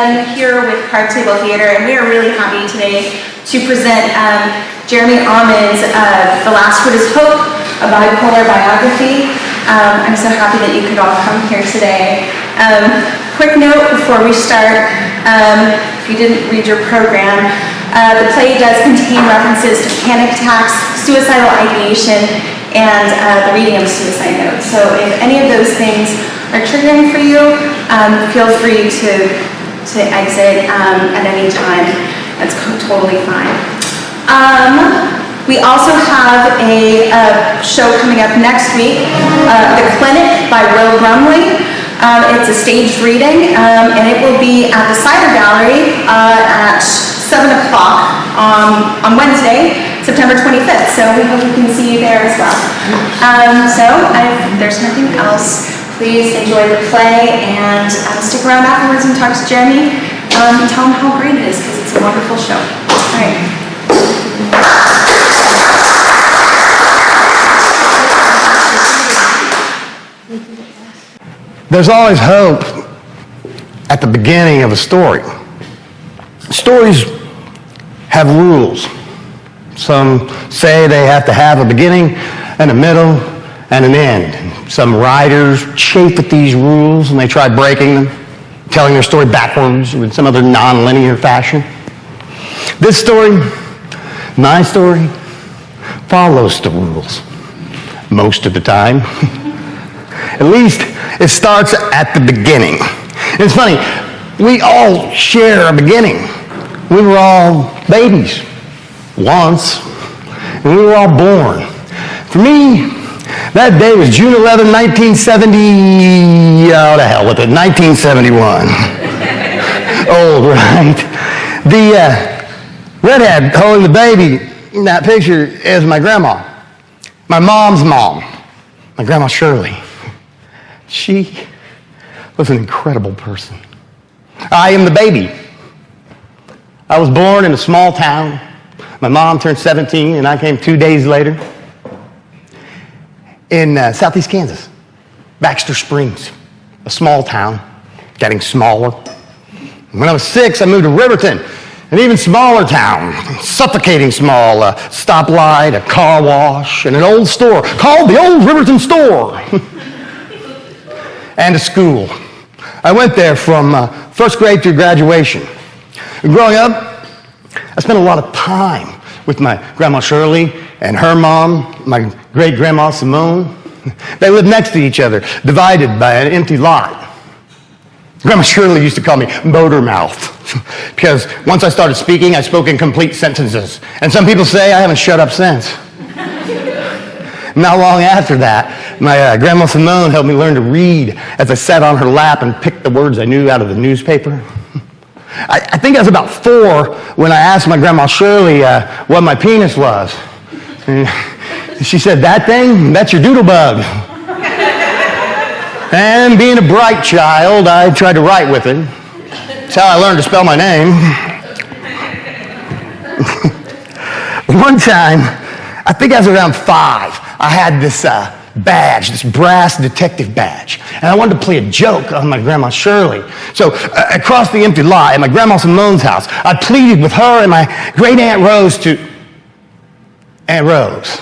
again here with Card Table Theater, and we are really happy today to present Jeremy Auman's The Last Word is Hope, a bipolar biography. I'm so happy that you could all come here today. Quick note before we start, if you didn't read your program, the play does contain references to panic attacks, suicidal ideation, and the reading of a suicide note. So if any of those things are triggering for you, feel free to exit at any time. That's totally fine. We also have a show coming up next week, The Clinic by Will Brumley. It's a staged reading, and it will be at the Cider Gallery at 7 o'clock on Wednesday, September 25th. So we hope we can see you there as well. So if there's nothing else, please enjoy the play and stick around afterwards and talk to Jeremy. Tell him how great it is, because it's a wonderful show. All right. There's always hope at the beginning of a story. Stories have rules. Some say they have to have a beginning and a middle and an end. Some writers chafe at these rules and they try breaking them, telling their story backwards or in some other non-linear fashion. This story, my story, follows the rules most of the time. At least it starts at the beginning. And it's funny, we all share a beginning. We were all babies once, and we were all born. For me, that day was June 11, 1970, oh, the hell with it, 1971. Old, right? The redhead holding the baby in that picture is my grandma, my mom's mom, my grandma Shirley. She was an incredible person. I am the baby. I was born in a small town. My mom turned 17, and I came 2 days later in southeast Kansas, Baxter Springs, a small town, getting smaller. When I was 6, I moved to Riverton, an even smaller town, suffocating small, a stoplight, a car wash, and an old store called the Old Riverton Store. And a school. I went there from first grade through graduation. Growing up, I spent a lot of time with my grandma Shirley and her mom, my great-grandma Simone. They lived next to each other, divided by an empty lot. Grandma Shirley used to call me motor mouth because once I started speaking, I spoke in complete sentences. And some people say I haven't shut up since. Not long after that, my grandma Simone helped me learn to read as I sat on her lap and picked the words I knew out of the newspaper. I think I was about 4 when I asked my grandma Shirley what my penis was. And she said, "That thing, that's your doodle bug." And being a bright child, I tried to write with it. That's how I learned to spell my name. One time, I think I was around 5, I had this badge, this brass detective badge, and I wanted to play a joke on my grandma Shirley. So across the empty lot at my grandma Simone's house, I pleaded with her and my great Aunt Rose to... Aunt Rose.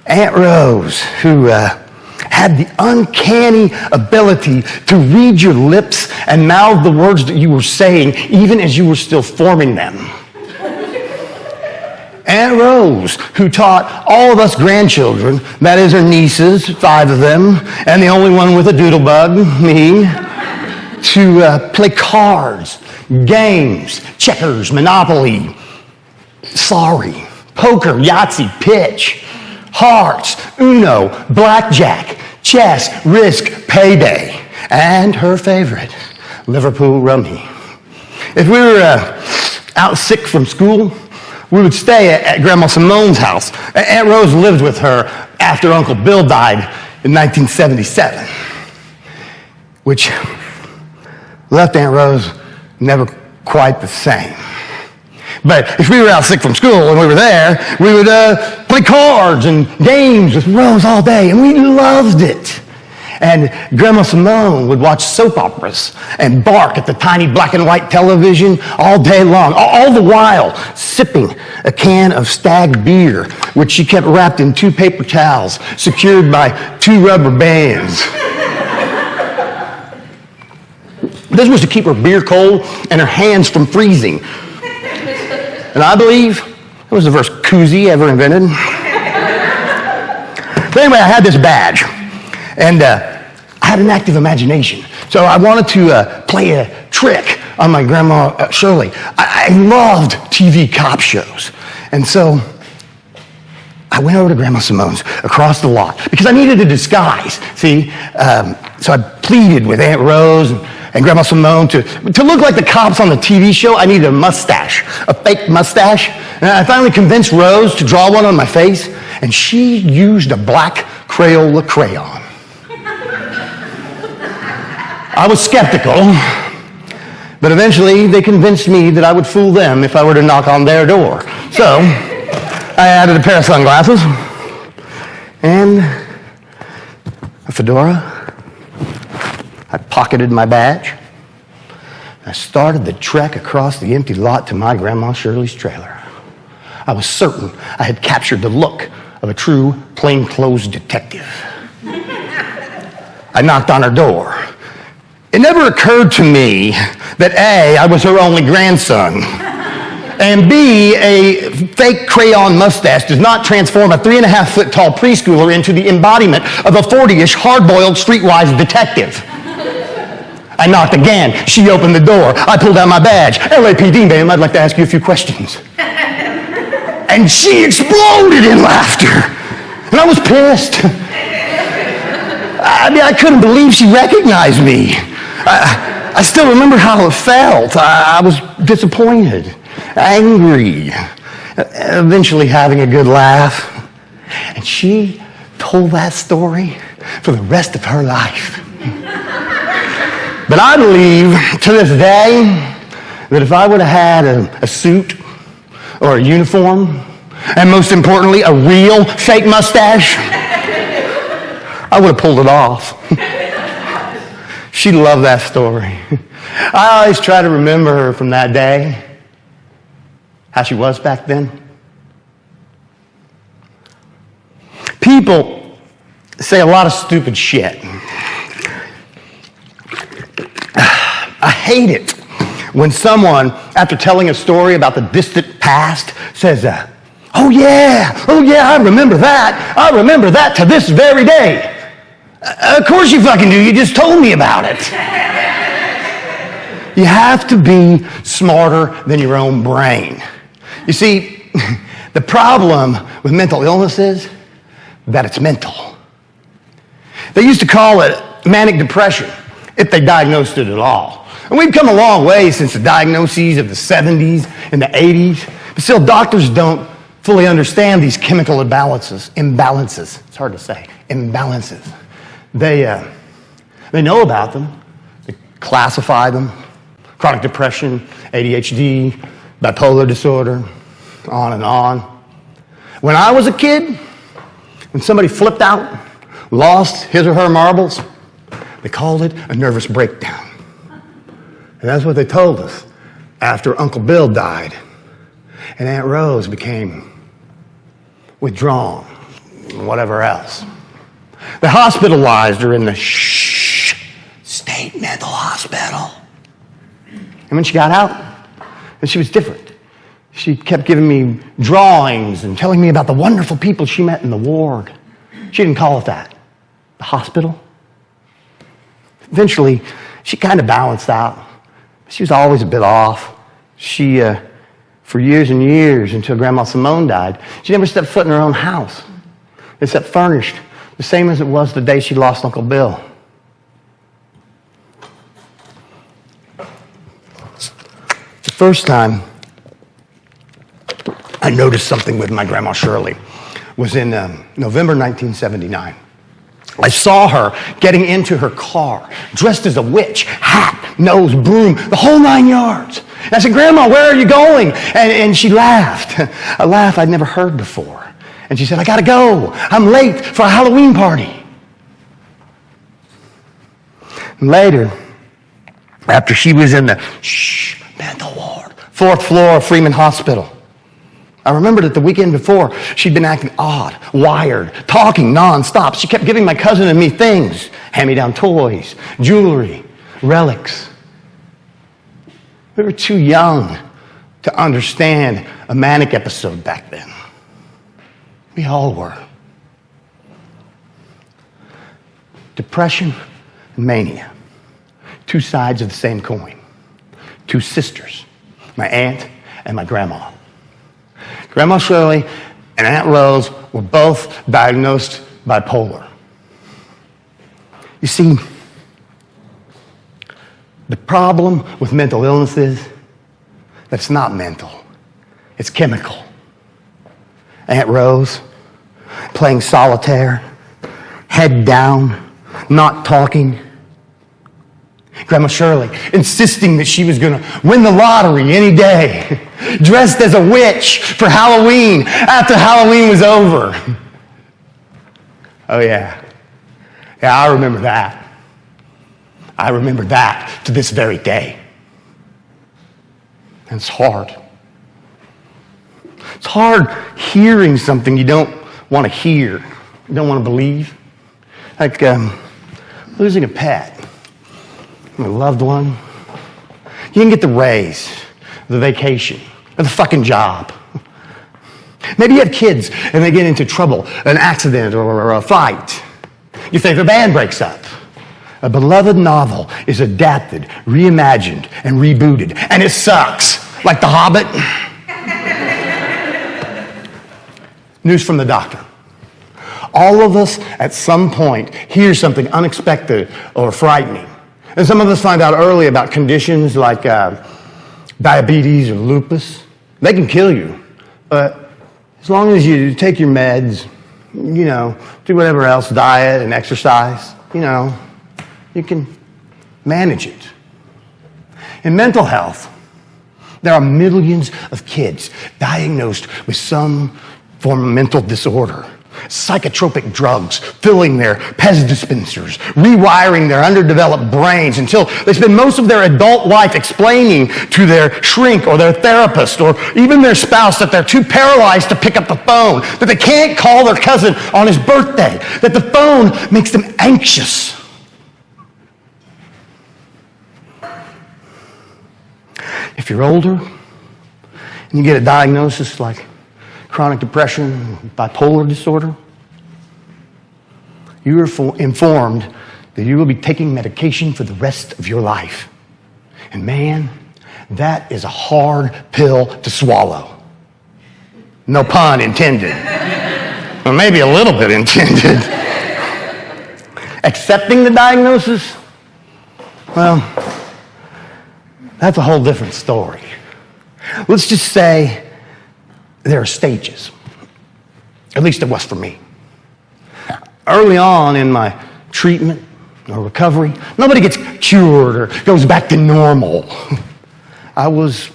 Aunt Rose, who had the uncanny ability to read your lips and mouth the words that you were saying even as you were still forming them. Aunt Rose, who taught all of us grandchildren, that is her nieces, 5 of them, and the only one with a doodle bug, me, to play cards, games, checkers, Monopoly, sorry, poker, Yahtzee, pitch, hearts, Uno, blackjack, chess, risk, payday, and her favorite, Liverpool rummy. If we were out sick from school, we would stay at Grandma Simone's house. Aunt Rose lived with her after Uncle Bill died in 1977, which left Aunt Rose never quite the same. But if we were out sick from school and we were there, we would play cards and games with Rose all day, and we loved it. And Grandma Simone would watch soap operas and bark at the tiny black and white television all day long, all the while sipping a can of Stag beer, which she kept wrapped in 2 paper towels secured by 2 rubber bands. This was to keep her beer cold and her hands from freezing. And I believe it was the first koozie ever invented. But anyway, I had this badge, and I had an active imagination. So I wanted to play a trick on my grandma Shirley. I loved TV cop shows. And so I went over to Grandma Simone's across the lot because I needed a disguise, see? So I pleaded with Aunt Rose and Grandma Simone to look like the cops on the TV show. I needed a mustache, a fake mustache. And I finally convinced Rose to draw one on my face, and she used a black Crayola crayon. I was skeptical, but eventually they convinced me that I would fool them if I were to knock on their door. So I added a pair of sunglasses and a fedora. I pocketed my badge. I started the trek across the empty lot to my Grandma Shirley's trailer. I was certain I had captured the look of a true plainclothes detective. I knocked on her door. It never occurred to me that A, I was her only grandson, and B, a fake crayon mustache does not transform a 3.5-foot tall preschooler into the embodiment of a 40-ish hard-boiled streetwise detective. I knocked again. She opened the door. I pulled out my badge. LAPD, ma'am, I'd like to ask you a few questions. And she exploded in laughter. And I was pissed. I couldn't believe she recognized me. I still remember how it felt. I was disappointed, angry, eventually having a good laugh. And she told that story for the rest of her life. But I believe to this day that if I would have had a suit or a uniform, and most importantly, a real fake mustache, I would have pulled it off. She loved that story. I always try to remember her from that day, how she was back then. People say a lot of stupid shit. I hate it when someone, after telling a story about the distant past, says, oh yeah, I remember that to this very day. Of course you fucking do, you just told me about it. You have to be smarter than your own brain. You see, the problem with mental illness is that it's mental. They used to call it manic depression, if they diagnosed it at all. And we've come a long way since the diagnoses of the 70s and the 80s, but still doctors don't fully understand these chemical imbalances. It's hard to say, imbalances. They know about them, they classify them, chronic depression, ADHD, bipolar disorder, on and on. When I was a kid, when somebody flipped out, lost his or her marbles, they called it a nervous breakdown. And that's what they told us after Uncle Bill died and Aunt Rose became withdrawn and whatever else. They hospitalized her in the state mental hospital. And when she got out, and she was different. She kept giving me drawings and telling me about the wonderful people she met in the ward. She didn't call it that. The hospital. Eventually, she kind of balanced out. She was always a bit off. She, for years and years, until Grandma Simone died, she never stepped foot in her own house, except furnished, the same as it was the day she lost Uncle Bill. The first time I noticed something with my Grandma Shirley was in November 1979. I saw her getting into her car, dressed as a witch, hat, nose, broom, the whole 9 yards. And I said, Grandma, where are you going? And she laughed, a laugh I'd never heard before. And she said, I gotta go. I'm late for a Halloween party. Later, after she was in the mental ward, 4th floor of Freeman Hospital, I remembered that the weekend before, she'd been acting odd, wired, talking nonstop. She kept giving my cousin and me things, hand-me-down toys, jewelry, relics. We were too young to understand a manic episode back then. We all were. Depression and mania, two sides of the same coin. Two sisters, my aunt and my grandma. Grandma Shirley and Aunt Rose were both diagnosed bipolar. You see, the problem with mental illness is that it's not mental, it's chemical. Aunt Rose, playing solitaire, head down, not talking. Grandma Shirley, insisting that she was going to win the lottery any day, dressed as a witch for Halloween after Halloween was over. Oh yeah, I remember that. I remember that to this very day. And it's hard. It's hard hearing something you don't want to hear, you don't want to believe. Like losing a pet, a loved one. You can get the raise, the vacation, or the fucking job. Maybe you have kids and they get into trouble, an accident or a fight. Your favorite band breaks up. A beloved novel is adapted, reimagined, and rebooted, and it sucks, like The Hobbit. News from the doctor. All of us at some point hear something unexpected or frightening. And some of us find out early about conditions like diabetes or lupus. They can kill you. But as long as you take your meds, do whatever else, diet and exercise, you can manage it. In mental health, there are millions of kids diagnosed with some form of mental disorder. Psychotropic drugs filling their Pez dispensers, rewiring their underdeveloped brains until they spend most of their adult life explaining to their shrink or their therapist or even their spouse that they're too paralyzed to pick up the phone, that they can't call their cousin on his birthday, that the phone makes them anxious. If you're older and you get a diagnosis like chronic depression, bipolar disorder, you are informed that you will be taking medication for the rest of your life. And man, that is a hard pill to swallow. No pun intended. Or maybe a little bit intended. Accepting the diagnosis, well, that's a whole different story. Let's just say there are stages. At least it was for me. Early on in my treatment or recovery, nobody gets cured or goes back to normal. I was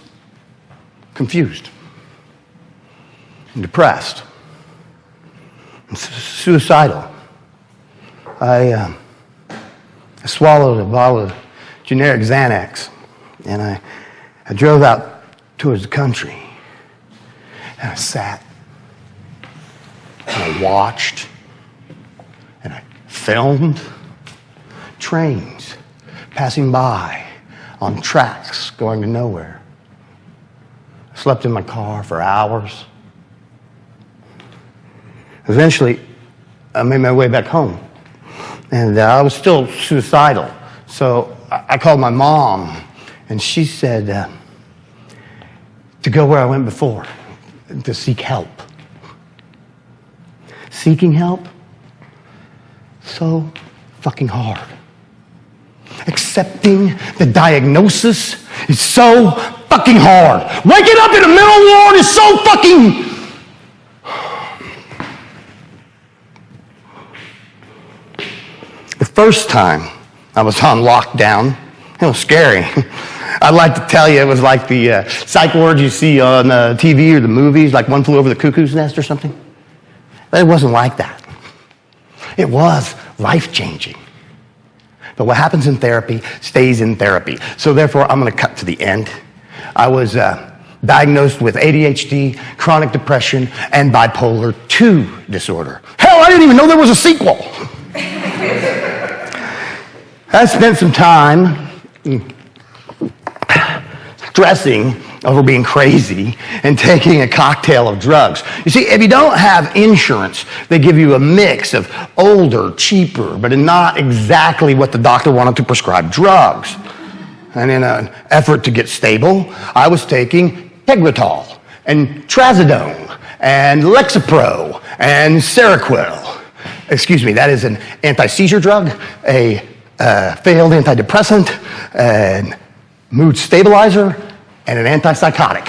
confused and depressed and suicidal. I swallowed a bottle of generic Xanax and I drove out towards the country. And I sat, and I watched, and I filmed trains passing by on tracks going to nowhere. I slept in my car for hours. Eventually, I made my way back home, and I was still suicidal. So I called my mom, and she said to go where I went before, to seek help. Seeking help? So fucking hard. Accepting the diagnosis is so fucking hard. Waking up in a mental ward is so fucking... The first time I was on lockdown, it was scary. I'd like to tell you it was like the psych wards you see on TV or the movies, like One Flew Over the Cuckoo's Nest or something. But it wasn't like that. It was life-changing. But what happens in therapy stays in therapy. So therefore, I'm going to cut to the end. I was diagnosed with ADHD, chronic depression, and bipolar II disorder. Hell, I didn't even know there was a sequel. I spent some time stressing over being crazy and taking a cocktail of drugs. You see, if you don't have insurance, they give you a mix of older, cheaper, but not exactly what the doctor wanted to prescribe drugs. And in an effort to get stable, I was taking Tegretol and Trazodone and Lexapro and Seroquel. Excuse me, that is an anti-seizure drug, a failed antidepressant, and mood stabilizer, and an antipsychotic.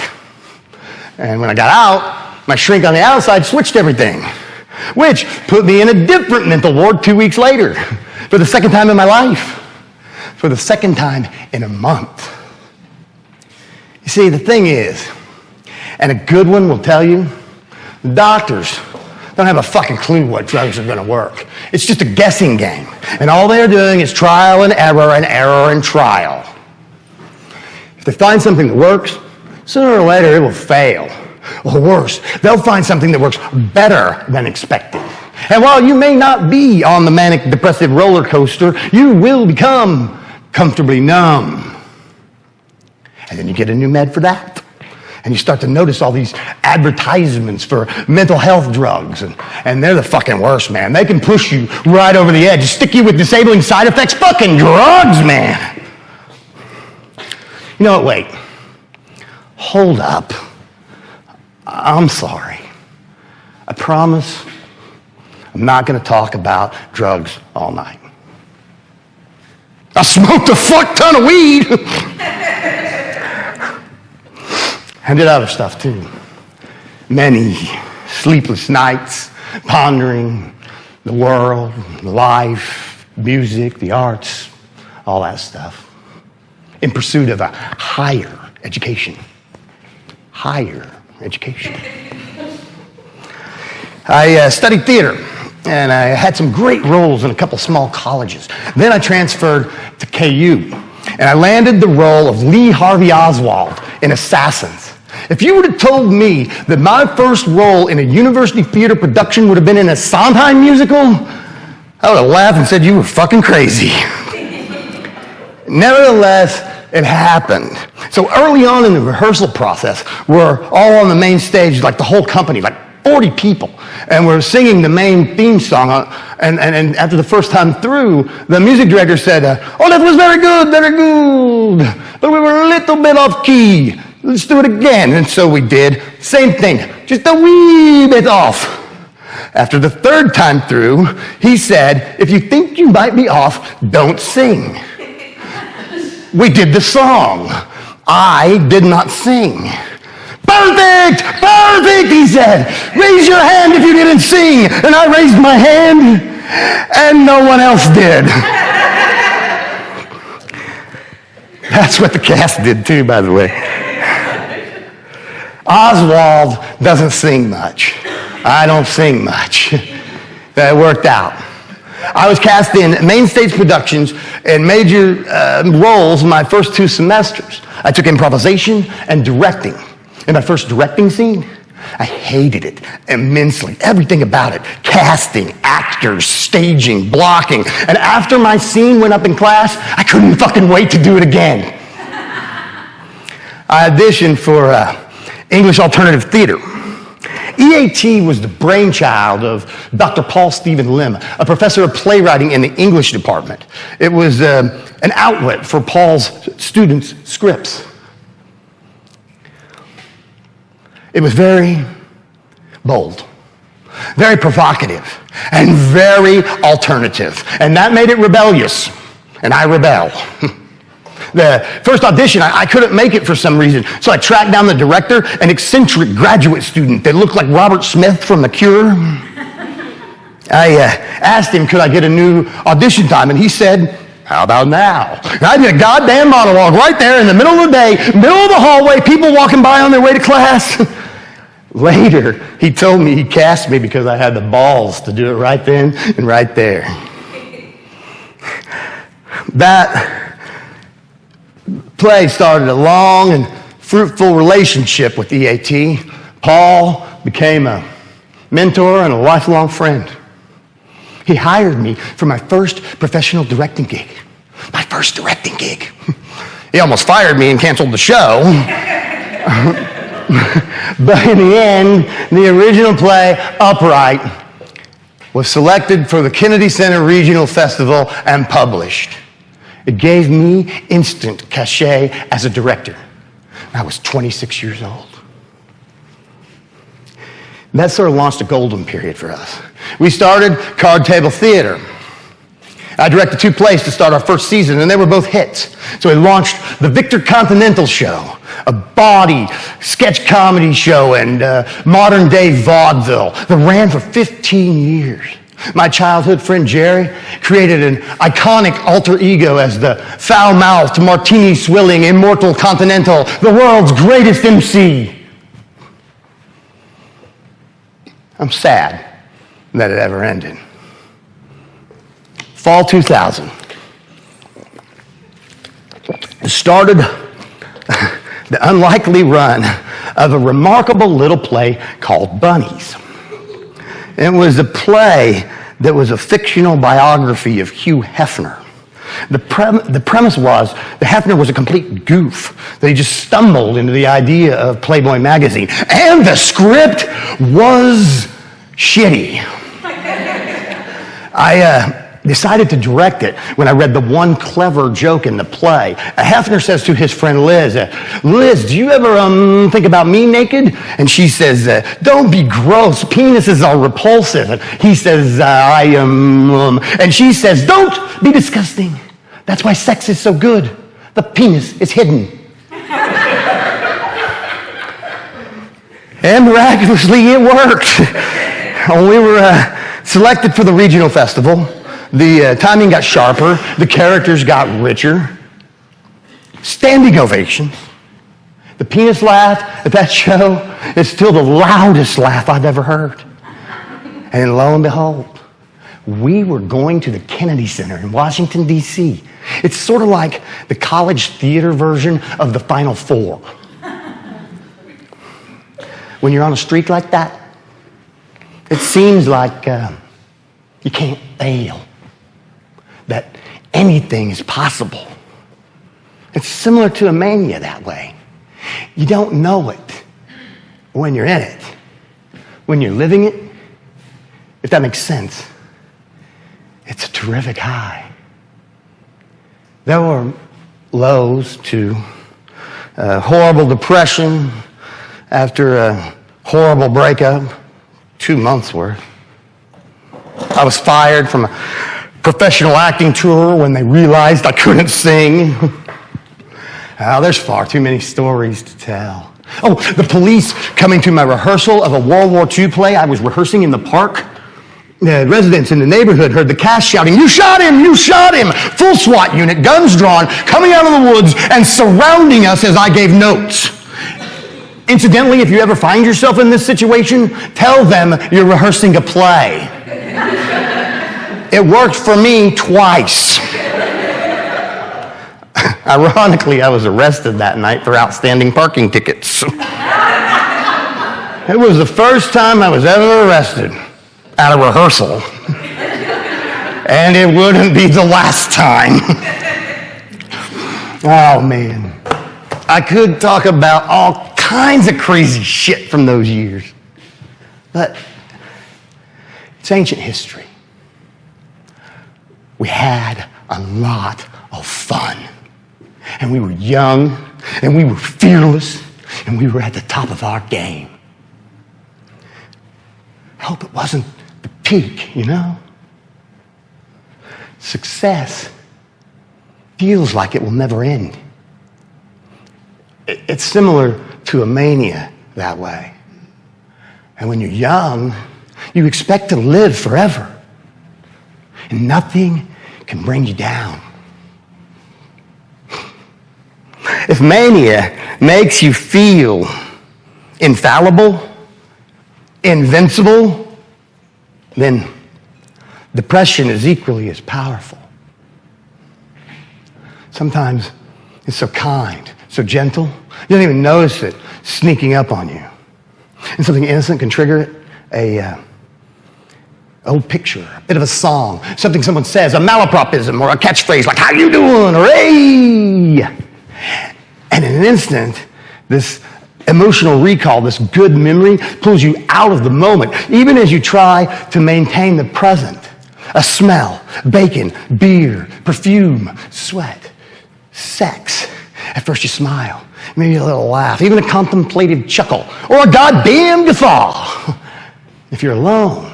And when I got out, my shrink on the outside switched everything, which put me in a different mental ward 2 weeks later, for the second time in my life, for the second time in a month. You see, the thing is, and a good one will tell you, doctors don't have a fucking clue what drugs are gonna work. It's just a guessing game. And all they're doing is trial and error and error and trial. If they find something that works, sooner or later it will fail. Or worse, they'll find something that works better than expected. And while you may not be on the manic depressive roller coaster, you will become comfortably numb. And then you get a new med for that. And you start to notice all these advertisements for mental health drugs. And they're the fucking worst, man. They can push you right over the edge, stick you with disabling side effects. Fucking drugs, man. You know what, wait. Hold up. I'm sorry. I promise I'm not going to talk about drugs all night. I smoked a fuck ton of weed. I did other stuff too. Many sleepless nights, pondering the world, life, music, the arts, all that stuff, in pursuit of a higher education. Higher education. I studied theater, and I had some great roles in a couple small colleges. Then I transferred to KU, and I landed the role of Lee Harvey Oswald in Assassins. If you would have told me that my first role in a university theater production would have been in a Sondheim musical, I would have laughed and said you were fucking crazy. Nevertheless, it happened. So early on in the rehearsal process, we're all on the main stage, like the whole company, like 40 people, and we're singing the main theme song. And after the first time through, the music director said, "Oh, that was very good, but we were a little bit off key. Let's do it again." And so we did. Same thing, just a wee bit off. After the third time through, he said, "If you think you might be off, don't sing." We did the song. I did not sing. "Perfect! Perfect!" he said. "Raise your hand if you didn't sing." And I raised my hand, and no one else did. That's what the cast did too, by the way. Oswald doesn't sing much. I don't sing much. That worked out. I was cast in main stage productions and major roles my first 2 semesters. I took improvisation and directing. In my first directing scene, I hated it immensely. Everything about it. Casting, actors, staging, blocking. And after my scene went up in class, I couldn't fucking wait to do it again. I auditioned for English Alternative Theater. EAT was the brainchild of Dr. Paul Stephen Lim, a professor of playwriting in the English department. It was an outlet for Paul's students' scripts. It was very bold, very provocative, and very alternative. And that made it rebellious, and I rebel. The first audition, I couldn't make it for some reason, so I tracked down the director, an eccentric graduate student that looked like Robert Smith from The Cure. I asked him, could I get a new audition time, and he said, "How about now?" And I did a goddamn monologue right there in the middle of the day, middle of the hallway, people walking by on their way to class. Later, he told me he cast me because I had the balls to do it right then and right there. That play started a long and fruitful relationship with EAT. Paul became a mentor and a lifelong friend. He hired me for my first professional directing gig. My first directing gig. He almost fired me and canceled the show. But in the end, the original play, Upright, was selected for the Kennedy Center Regional Festival and published. It gave me instant cachet as a director. I was 26 years old. That sort of launched a golden period for us. We started Card Table Theater. I directed 2 plays to start our first season, and they were both hits. So we launched the Victor Continental Show, a bawdy sketch comedy show and modern-day vaudeville that ran for 15 years. My childhood friend Jerry created an iconic alter ego as the foul-mouthed, martini-swilling, immortal Continental, the world's greatest MC. I'm sad that it ever ended. Fall 2000. Started the unlikely run of a remarkable little play called Bunnies. It was a play that was a fictional biography of Hugh Hefner. The premise was that Hefner was a complete goof, that he just stumbled into the idea of Playboy magazine. And the script was shitty. I decided to direct it when I read the one clever joke in the play. Hefner says to his friend Liz, Liz, do you ever think about me naked? And she says, don't be gross. Penises are repulsive. And he says, and she says, don't be disgusting. That's why sex is so good. The penis is hidden. And miraculously, it worked. We were selected for the regional festival. The timing got sharper. The characters got richer. Standing ovations. The penis laugh at that show is still the loudest laugh I've ever heard. And lo and behold, we were going to the Kennedy Center in Washington, D.C. It's sort of like the college theater version of the Final Four. When you're on a streak like that, it seems like you can't fail, that anything is possible. It's similar to a mania that way. You don't know it when you're in it. When you're living it, if that makes sense, it's a terrific high. There were lows to horrible depression after a horrible breakup, 2 months worth. I was fired from a professional acting tour when they realized I couldn't sing. There's far too many stories to tell. Oh, the police coming to my rehearsal of a World War II play I was rehearsing in the park. The residents in the neighborhood heard the cast shouting, "You shot him! You shot him!" Full SWAT unit, guns drawn, coming out of the woods and surrounding us as I gave notes. Incidentally, if you ever find yourself in this situation, tell them you're rehearsing a play. It worked for me twice. Ironically, I was arrested that night for outstanding parking tickets. It was the first time I was ever arrested at a rehearsal. And it wouldn't be the last time. Oh, man. I could talk about all kinds of crazy shit from those years. But it's ancient history. We had a lot of fun. And we were young, and we were fearless, and we were at the top of our game. I hope it wasn't the peak, you know? Success feels like it will never end. It's similar to a mania that way. And when you're young, you expect to live forever. And nothing can bring you down. If mania makes you feel infallible, invincible, then depression is equally as powerful. Sometimes it's so kind, so gentle, you don't even notice it sneaking up on you. And something innocent can trigger a old picture, a bit of a song, something someone says, a malapropism or a catchphrase like, how you doing, or hey! And in an instant, this emotional recall, this good memory, pulls you out of the moment, even as you try to maintain the present. A smell, bacon, beer, perfume, sweat, sex. At first you smile, maybe a little laugh, even a contemplative chuckle, or a goddamn guffaw. If you're alone,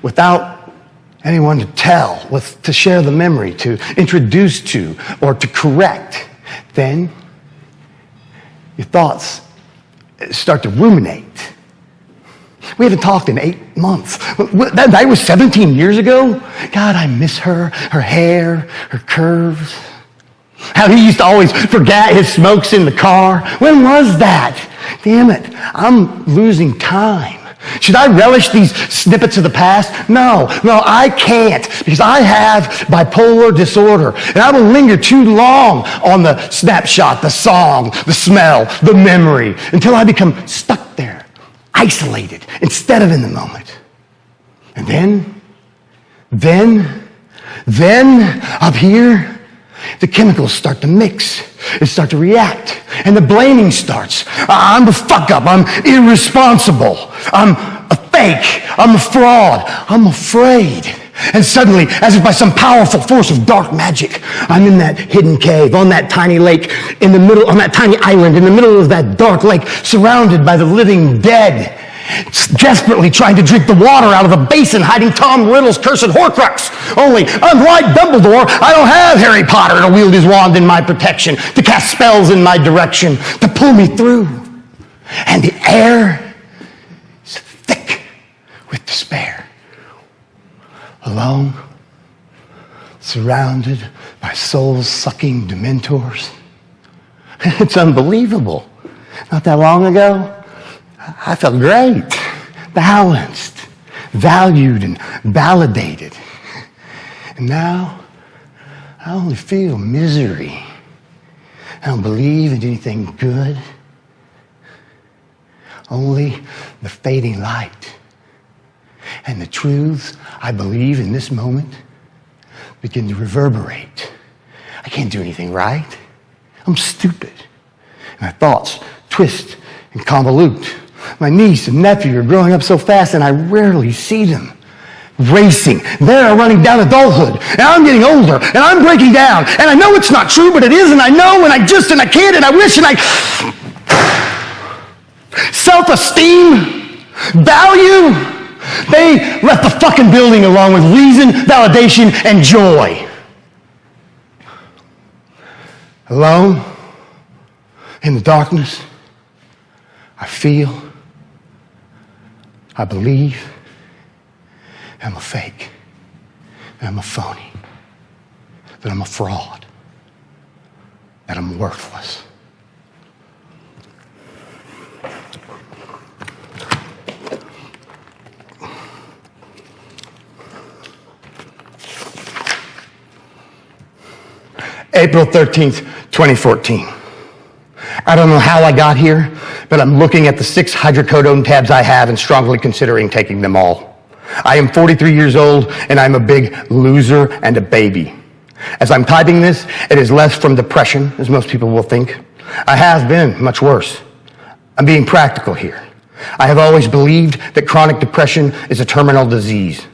without anyone to tell, to share the memory, to introduce to, or to correct, then your thoughts start to ruminate. We haven't talked in 8 months. That night was 17 years ago. God, I miss her hair, her curves. How he used to always forget his smokes in the car. When was that? Damn it, I'm losing time. Should I relish these snippets of the past? No, I can't, because I have bipolar disorder, and I will linger too long on the snapshot, the song, the smell, the memory, until I become stuck there, isolated, instead of in the moment. And then, up here, the chemicals start to mix and start to react, and the blaming starts. I'm a fuck up, I'm irresponsible, I'm a fake, I'm a fraud, I'm afraid. And suddenly, as if by some powerful force of dark magic, I'm in that hidden cave, on that tiny lake, in the middle, on that tiny island, in the middle of that dark lake, surrounded by the living dead, desperately trying to drink the water out of the basin, hiding Tom Riddle's cursed Horcrux. Only, unlike Dumbledore, I don't have Harry Potter to wield his wand in my protection, to cast spells in my direction, to pull me through. And the air is thick with despair. Alone, surrounded by soul-sucking dementors. It's unbelievable. Not that long ago, I felt great, balanced, valued, and validated. And now, I only feel misery. I don't believe in anything good. Only the fading light. And the truths I believe in this moment begin to reverberate. I can't do anything right. I'm stupid. My thoughts twist and convolute. My niece and nephew are growing up so fast, and I rarely see them. Racing. They're running down adulthood, and I'm getting older, and I'm breaking down, and I know it's not true, but it is, and I know, and I can't, and I wish, and I... Self-esteem, value, they left the fucking building along with reason, validation, and joy. Alone, in the darkness, I feel, I believe, I'm a fake, that I'm a phony, that I'm a fraud, that I'm worthless. April 13th, 2014. I don't know how I got here, but I'm looking at the 6 hydrocodone tabs I have and strongly considering taking them all. I am 43 years old, and I'm a big loser and a baby. As I'm typing this, it is less from depression, as most people will think. I have been much worse. I'm being practical here. I have always believed that chronic depression is a terminal disease.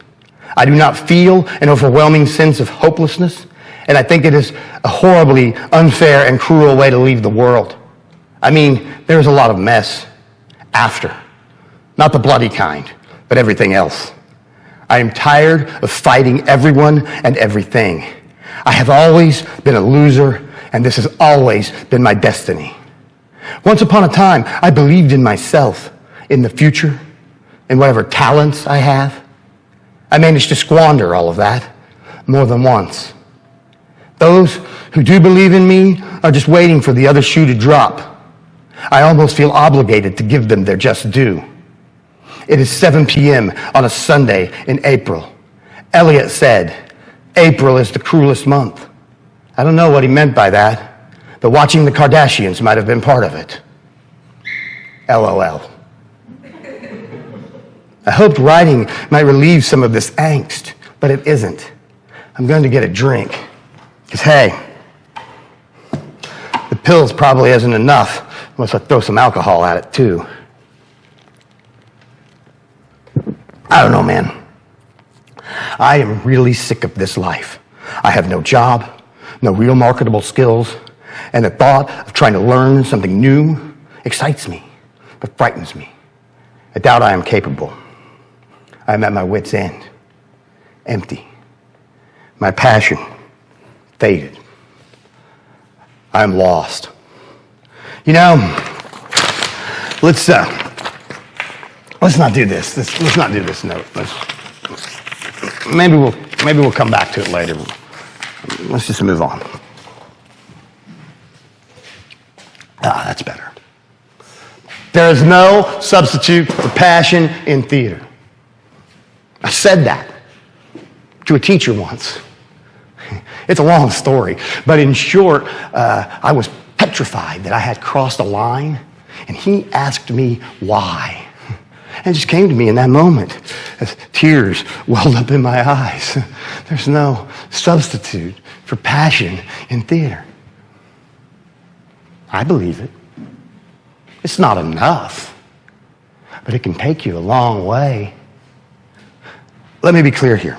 I do not feel an overwhelming sense of hopelessness, and I think it is a horribly unfair and cruel way to leave the world. I mean, there's a lot of mess after. Not the bloody kind, but everything else. I am tired of fighting everyone and everything. I have always been a loser, and this has always been my destiny. Once upon a time, I believed in myself, in the future, in whatever talents I have. I managed to squander all of that more than once. Those who do believe in me are just waiting for the other shoe to drop. I almost feel obligated to give them their just due. It is 7 p.m. on a Sunday in April. Eliot said, April is the cruelest month. I don't know what he meant by that, but watching the Kardashians might have been part of it. LOL. I hoped writing might relieve some of this angst, but it isn't. I'm going to get a drink. Because, hey, the pills probably isn't enough unless I throw some alcohol at it, too. I don't know, man. I am really sick of this life. I have no job, no real marketable skills, and the thought of trying to learn something new excites me, but frightens me. I doubt I am capable. I am at my wit's end, empty. My passion faded. I am lost. You know, let's not do this. Let's not do this note. Maybe we'll come back to it later. Let's just move on. That's better. There is no substitute for passion in theater. I said that to a teacher once. It's a long story, but in short, I was petrified that I had crossed a line, and he asked me why. And it just came to me in that moment as tears welled up in my eyes. There's no substitute for passion in theater. I believe it. It's not enough, but it can take you a long way. Let me be clear here.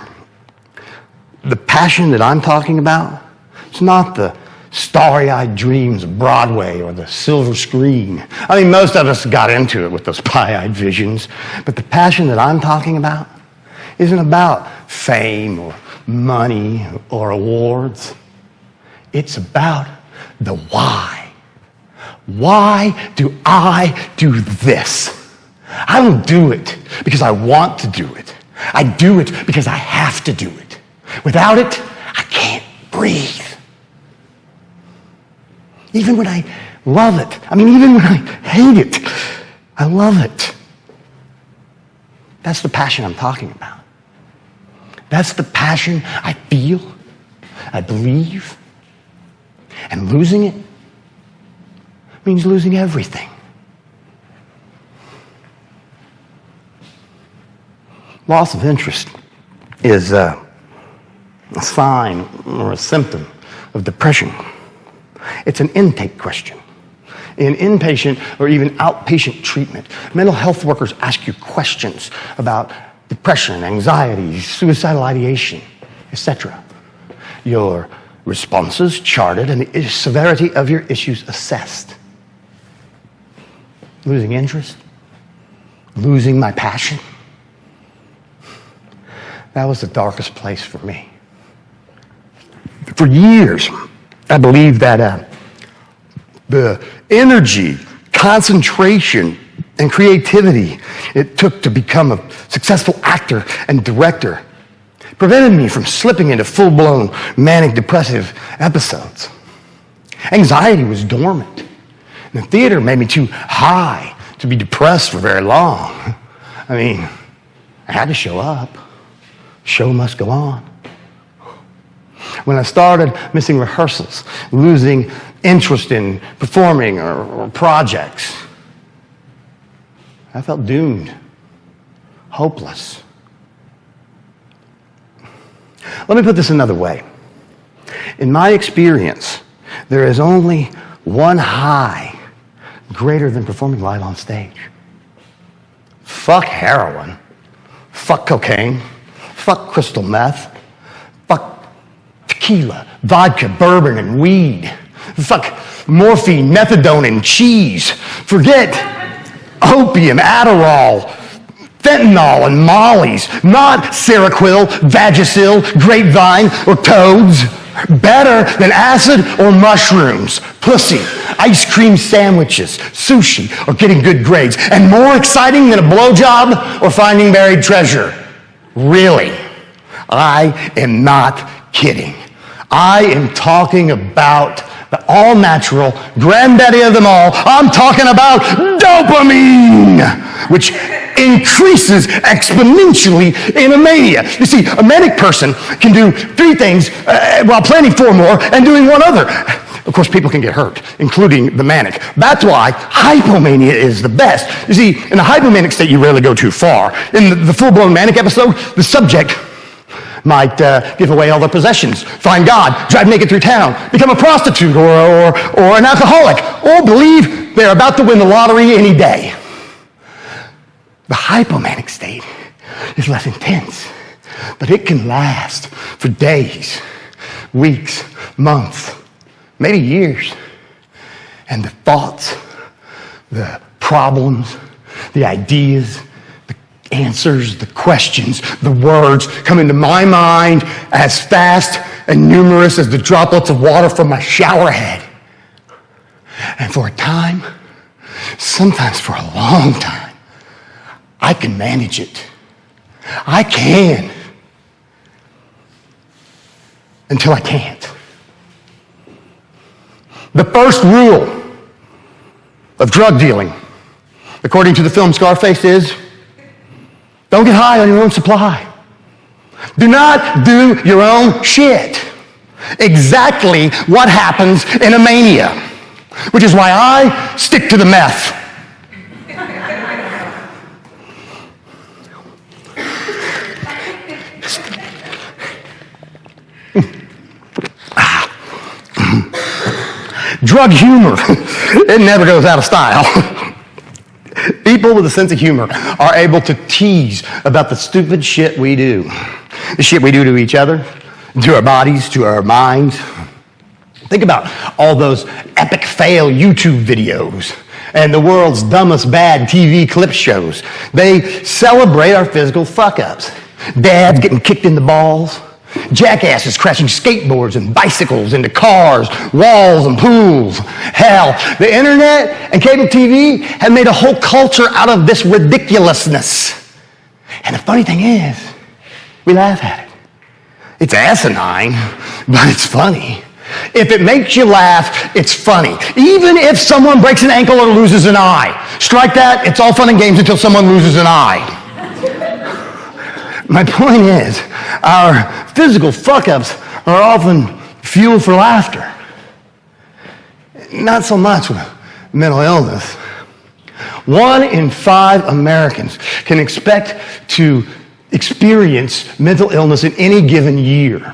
The passion that I'm talking about, it's not the starry-eyed dreams of Broadway or the silver screen. I mean, most of us got into it with those pie-eyed visions, but the passion that I'm talking about isn't about fame or money or awards. It's about the why. Why do I do this? I don't do it because I want to do it. I do it because I have to do it. Without it, I can't breathe. Even when I love it, even when I hate it, I love it. That's the passion I'm talking about. That's the passion I feel, I believe, and losing it means losing everything. Loss of interest is a sign or a symptom of depression. It's an intake question. In inpatient or even outpatient treatment, mental health workers ask you questions about depression, anxiety, suicidal ideation, etc. Your responses charted and the severity of your issues assessed. Losing interest, losing my passion. That was the darkest place for me. For years, I believed that the energy, concentration, and creativity it took to become a successful actor and director prevented me from slipping into full-blown manic depressive episodes. Anxiety was dormant. And the theater made me too high to be depressed for very long. I had to show up. Show must go on. When I started missing rehearsals, losing interest in performing or projects, I felt doomed, hopeless. Let me put this another way. In my experience, there is only one high greater than performing live on stage. Fuck heroin. Fuck cocaine. Fuck crystal meth. Fuck tequila, vodka, bourbon, and weed. Fuck morphine, methadone, and cheese. Forget opium, Adderall, fentanyl, and mollies. Not Seroquel, Vagisil, grapevine, or toads. Better than acid or mushrooms, pussy, ice cream sandwiches, sushi, or getting good grades. And more exciting than a blowjob or finding buried treasure. Really, I am not kidding. I am talking about the all-natural granddaddy of them all. I'm talking about dopamine, which increases exponentially in a mania. You see, a manic person can do 3 things while planning 4 more and doing 1 other. Of course, people can get hurt, including the manic. That's why hypomania is the best. You see, in a hypomanic state, you rarely go too far. In the full-blown manic episode, the subject might give away all their possessions, find God, drive naked through town, become a prostitute or an alcoholic, or believe they're about to win the lottery any day. The hypomanic state is less intense, but it can last for days, weeks, months, maybe years. And the thoughts, the problems, the ideas, the answers, the questions, the words come into my mind as fast and numerous as the droplets of water from my shower head. And for a time, sometimes for a long time, I can manage it. I can. Until I can't. The first rule of drug dealing, according to the film Scarface, is don't get high on your own supply. Do not do your own shit. Exactly what happens in a mania, which is why I stick to the meth. Drug humor, it never goes out of style. People with a sense of humor are able to tease about the stupid shit we do. The shit we do to each other, to our bodies, to our minds. Think about all those epic fail YouTube videos and the world's dumbest bad TV clip shows. They celebrate our physical fuck-ups. Dads getting kicked in the balls. Jackasses crashing skateboards and bicycles into cars, walls, and pools. Hell, the internet and cable TV have made a whole culture out of this ridiculousness. And the funny thing is, we laugh at it. It's asinine, but it's funny. If it makes you laugh, it's funny. Even if someone breaks an ankle or loses an eye. Strike that, it's all fun and games until someone loses an eye. My point is, our physical fuck-ups are often fuel for laughter. Not so much with mental illness. 1 in 5 Americans can expect to experience mental illness in any given year.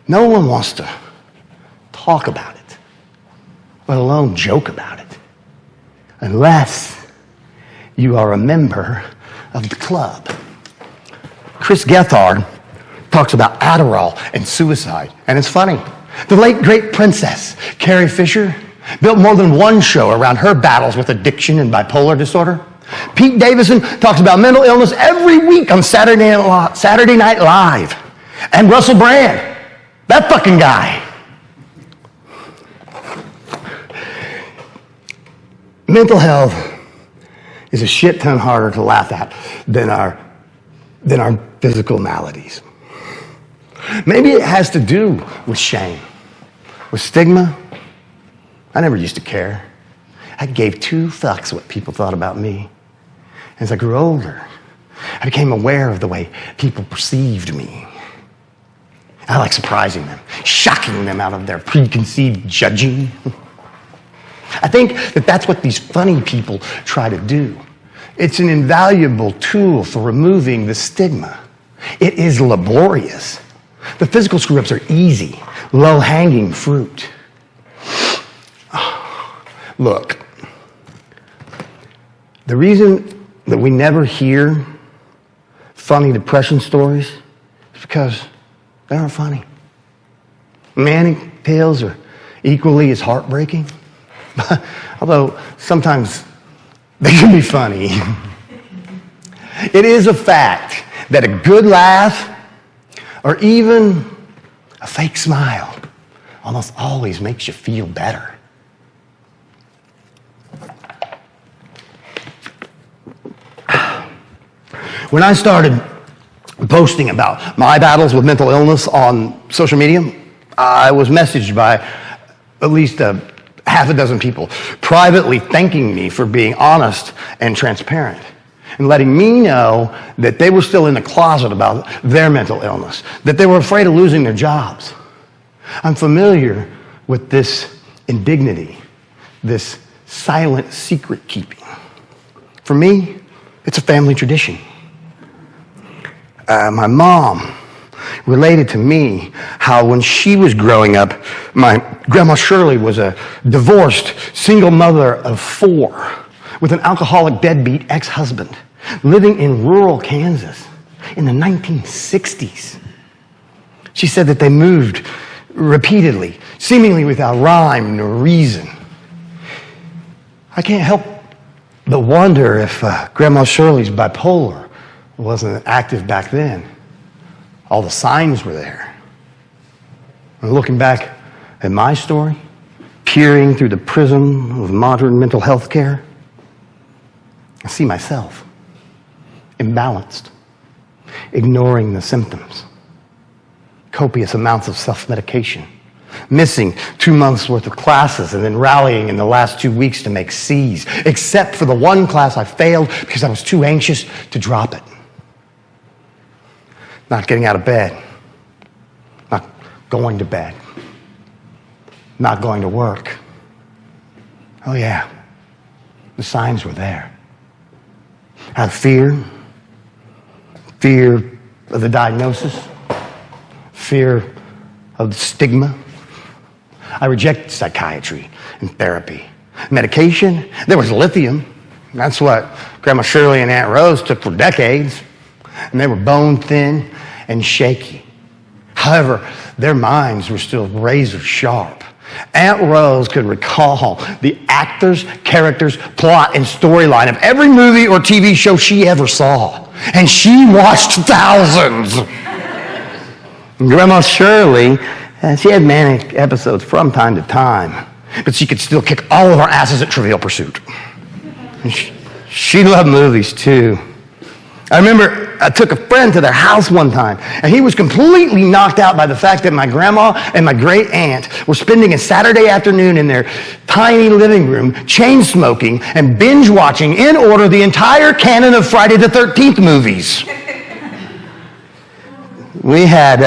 No one wants to talk about it, let alone joke about it, unless you are a member of the club. Chris Gethard talks about Averill and suicide, and it's funny. The late great princess, Carrie Fisher, built more than 1 show around her battles with addiction and bipolar disorder. Pete Davidson talks about mental illness every week on Saturday Night Live. And Russell Brand, that fucking guy. Mental health is a shit ton harder to laugh at than our physical maladies. Maybe it has to do with shame, with stigma. I never used to care. I gave 2 fucks what people thought about me. As I grew older, I became aware of the way people perceived me. I like surprising them, shocking them out of their preconceived judging. I think that that's what these funny people try to do. It's an invaluable tool for removing the stigma. It is laborious. The physical screw-ups are easy, low-hanging fruit. Look, the reason that we never hear funny depression stories is because they aren't funny. Manic tales are equally as heartbreaking, although sometimes they can be funny. It is a fact that a good laugh or even a fake smile almost always makes you feel better. When I started posting about my battles with mental illness on social media, I was messaged by at least a half a dozen people privately thanking me for being honest and transparent and letting me know that they were still in the closet about their mental illness, that they were afraid of losing their jobs. I'm familiar with this indignity, this silent secret keeping. For me, it's a family tradition. My mom related to me how when she was growing up, my grandma Shirley was a divorced single mother of 4 with an alcoholic deadbeat ex-husband living in rural Kansas in the 1960s. She said that they moved repeatedly, seemingly without rhyme nor reason. I can't help but wonder if Grandma Shirley's bipolar wasn't active back then. All the signs were there. And looking back at my story, peering through the prism of modern mental health care, I see myself imbalanced, ignoring the symptoms, copious amounts of self-medication, missing 2 months worth of classes and then rallying in the last 2 weeks to make C's, except for the one class I failed because I was too anxious to drop it. Not getting out of bed, not going to bed, not going to work. Oh yeah, the signs were there. I had fear of the diagnosis, fear of the stigma. I rejected psychiatry and therapy. Medication, there was lithium. That's what Grandma Shirley and Aunt Rose took for decades. And they were bone thin and shaky. However, their minds were still razor sharp. Aunt Rose could recall the actors, characters, plot, and storyline of every movie or TV show she ever saw. And she watched thousands. Grandma Shirley, she had manic episodes from time to time, but she could still kick all of our asses at Trivial Pursuit. And she loved movies too. I remember I took a friend to their house one time, and he was completely knocked out by the fact that my grandma and my great aunt were spending a Saturday afternoon in their tiny living room, chain smoking and binge watching in order the entire canon of Friday the 13th movies. We had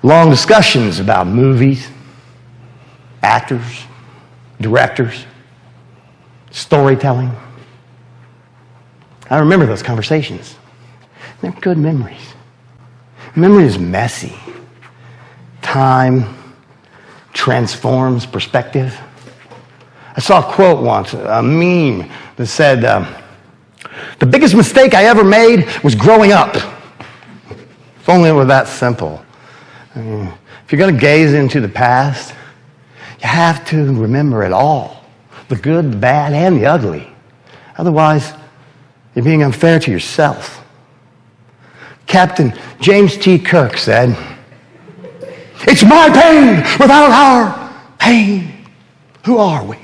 long discussions about movies, actors, directors, storytelling. I remember those conversations. They're good memories. Memory is messy. Time transforms perspective. I saw a quote once, a meme that said, the biggest mistake I ever made was growing up. If only it were that simple. I mean, if you're going to gaze into the past, you have to remember it all. The good, the bad, and the ugly. Otherwise, you're being unfair to yourself. Captain James T. Kirk said, "It's my pain without our pain. Who are we?"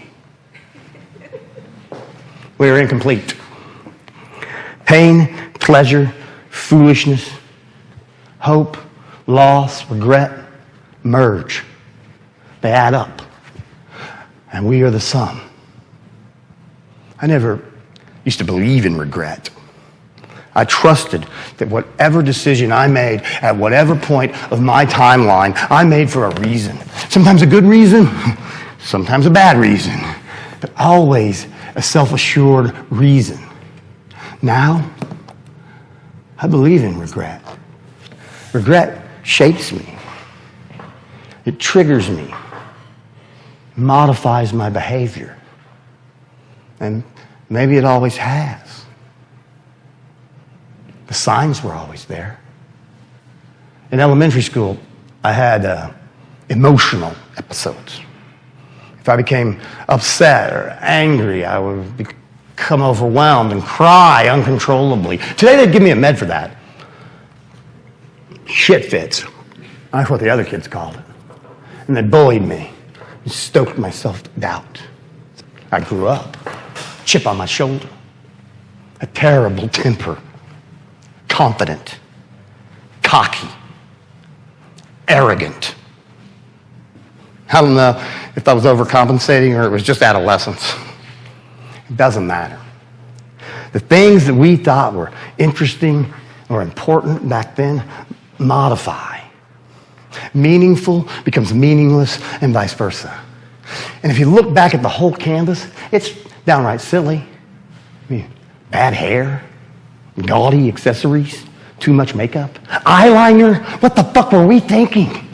We are incomplete. Pain, pleasure, foolishness, hope, loss, regret, merge. They add up. And we are the sum. I never used to believe in regret. I trusted that whatever decision I made at whatever point of my timeline, I made for a reason. Sometimes a good reason, sometimes a bad reason, but always a self-assured reason. Now, I believe in regret. Regret shapes me. It triggers me, modifies my behavior. And maybe it always has. The signs were always there. In elementary school, I had emotional episodes. If I became upset or angry, I would become overwhelmed and cry uncontrollably. Today, they'd give me a med for that. Shit fits. That's what the other kids called it. And they bullied me and stoked my self-doubt. I grew up. Chip on my shoulder, a terrible temper, confident, cocky, arrogant. I don't know if I was overcompensating or it was just adolescence. It doesn't matter. The things that we thought were interesting or important back then modify. Meaningful becomes meaningless and vice versa. And if you look back at the whole canvas, it's downright silly. I mean, bad hair, gaudy accessories, too much makeup, eyeliner. What the fuck were we thinking?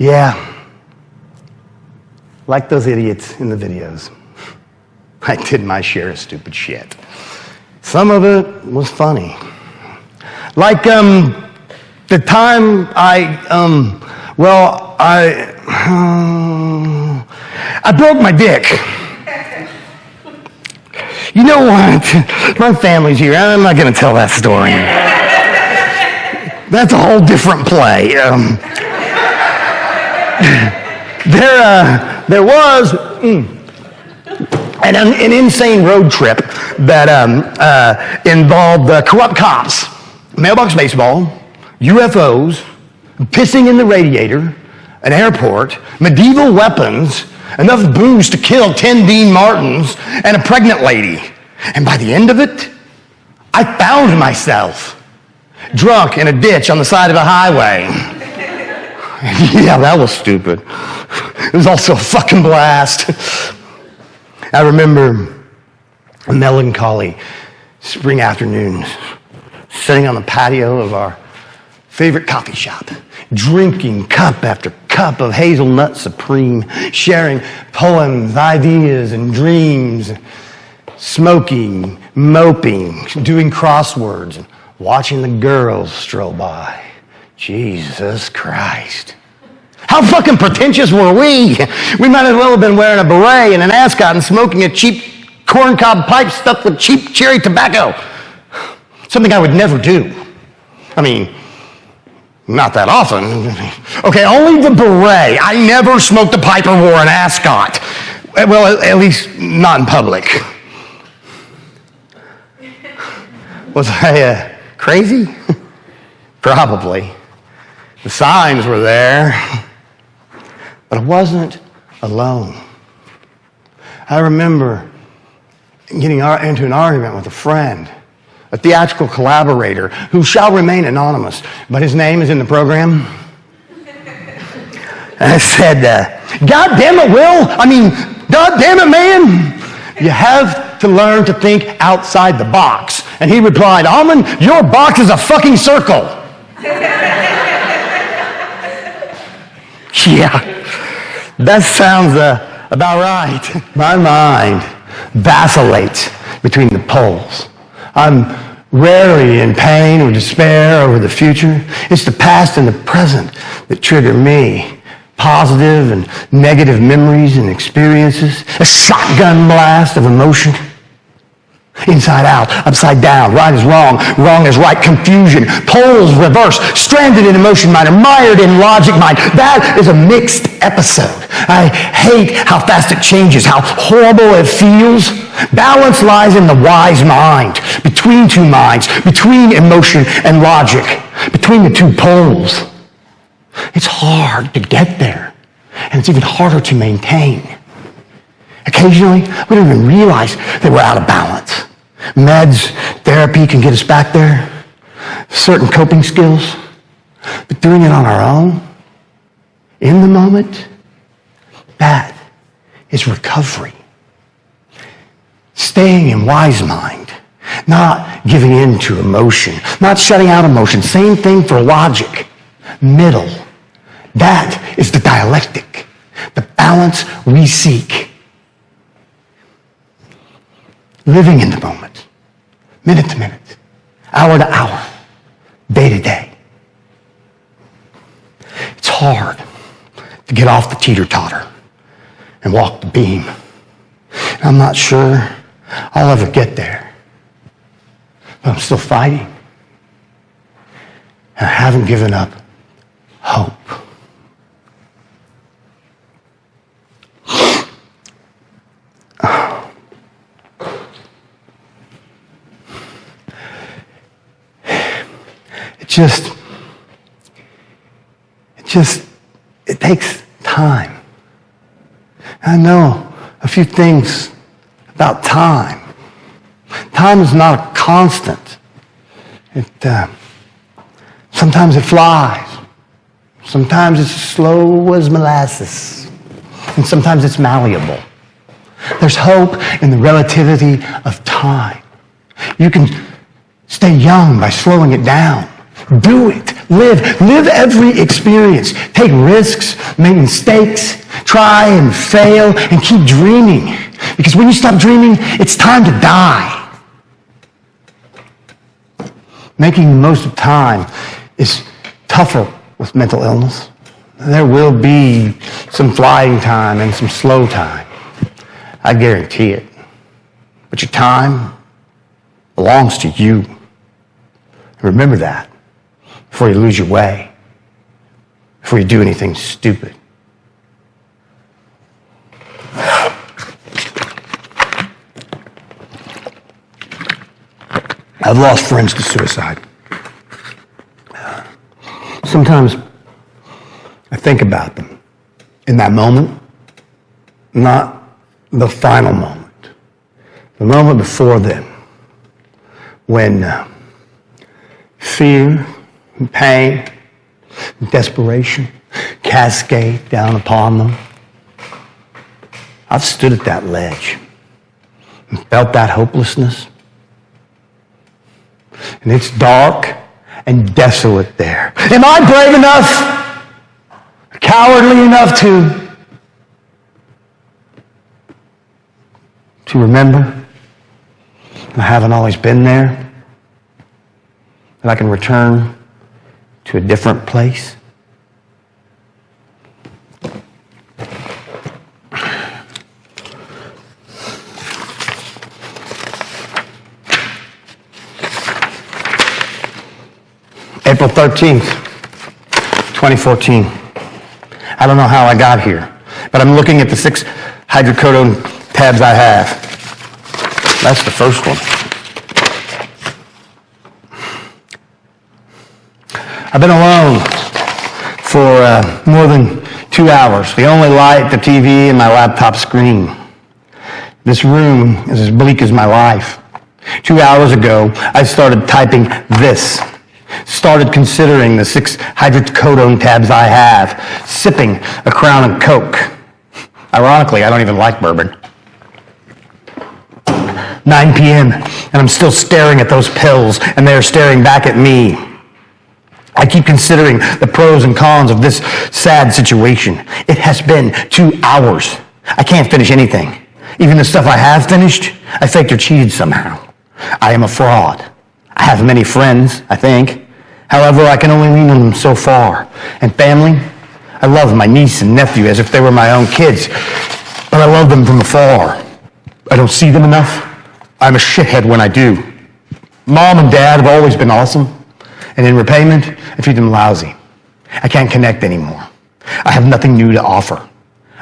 Yeah, like those idiots in the videos, I did my share of stupid shit. Some of it was funny. Like the time I broke my dick. You know what? My family's here. I'm not going to tell that story. That's a whole different play. There was an insane road trip that involved corrupt cops, mailbox baseball, UFOs, pissing in the radiator, an airport, medieval weapons, enough booze to kill 10 Dean Martins, and a pregnant lady. And by the end of it, I found myself drunk in a ditch on the side of a highway. Yeah, that was stupid. It was also a fucking blast. I remember a melancholy spring afternoon sitting on the patio of our favorite coffee shop, drinking cup after cup of hazelnut supreme, sharing poems, ideas, and dreams, smoking, moping, doing crosswords, and watching the girls stroll by. Jesus Christ. How fucking pretentious were we? We might as well have been wearing a beret and an ascot and smoking a cheap corncob pipe stuffed with cheap cherry tobacco. Something I would never do. I mean, not that often. Okay, only the beret. I never smoked a pipe or wore an ascot. Well, at least not in public. Was I crazy? Probably. The signs were there, but I wasn't alone. I remember getting into an argument with a friend, a theatrical collaborator who shall remain anonymous, but his name is in the program. And I said, God damn it, Will. God damn it, man. You have to learn to think outside the box. And he replied, Auman, your box is a fucking circle. Yeah, that sounds about right. My mind vacillates between the poles. I'm rarely in pain or despair over the future. It's the past and the present that trigger me. Positive and negative memories and experiences. A shotgun blast of emotion. Inside out, upside down, right is wrong is right, confusion, poles reverse, stranded in emotion mind, or mired in logic mind. That is a mixed episode. I hate how fast it changes, how horrible it feels. Balance lies in the wise mind, between two minds, between emotion and logic, between the two poles. It's hard to get there, and it's even harder to maintain. Occasionally, we don't even realize that we're out of balance. Meds, therapy can get us back there, certain coping skills, but doing it on our own, in the moment, that is recovery. Staying in wise mind, not giving in to emotion, not shutting out emotion, same thing for logic, middle. That is the dialectic, the balance we seek. Living in the moment, minute to minute, hour to hour, day to day. It's hard to get off the teeter-totter and walk the beam. And I'm not sure I'll ever get there, but I'm still fighting. And I haven't given up hope. it takes time. I know a few things about time. Time is not a constant. Sometimes it flies. Sometimes it's slow as molasses. And sometimes it's malleable. There's hope in the relativity of time. You can stay young by slowing it down. Do it. Live every experience. Take risks, make mistakes, try and fail, and keep dreaming. Because when you stop dreaming, it's time to die. Making the most of time is tougher with mental illness. There will be some flying time and some slow time. I guarantee it. But your time belongs to you. Remember that before you lose your way, before you do anything stupid. I've lost friends to suicide. Sometimes I think about them in that moment, not the final moment, the moment before then, when fear and pain and desperation cascade down upon them. I've stood at that ledge and felt that hopelessness. And it's dark and desolate there. Am I brave enough, cowardly enough to remember I haven't always been there? That I can return to a different place? April 13th, 2014. I don't know how I got here, but I'm looking at the 6 hydrocodone tabs I have. That's the first one. I've been alone for more than 2 hours. The only light, the TV, and my laptop screen. This room is as bleak as my life. 2 hours ago, I started typing this. Started considering the 6 hydrocodone tabs I have, sipping a Crown and Coke. Ironically, I don't even like bourbon. 9 p.m., and I'm still staring at those pills, and they're staring back at me. I keep considering the pros and cons of this sad situation. It has been 2 hours. I can't finish anything. Even the stuff I have finished, I faked or cheated somehow. I am a fraud. I have many friends, I think. However, I can only lean on them so far. And family, I love my niece and nephew as if they were my own kids, but I love them from afar. I don't see them enough. I'm a shithead when I do. Mom and Dad have always been awesome, and in repayment, I treat them lousy. I can't connect anymore. I have nothing new to offer.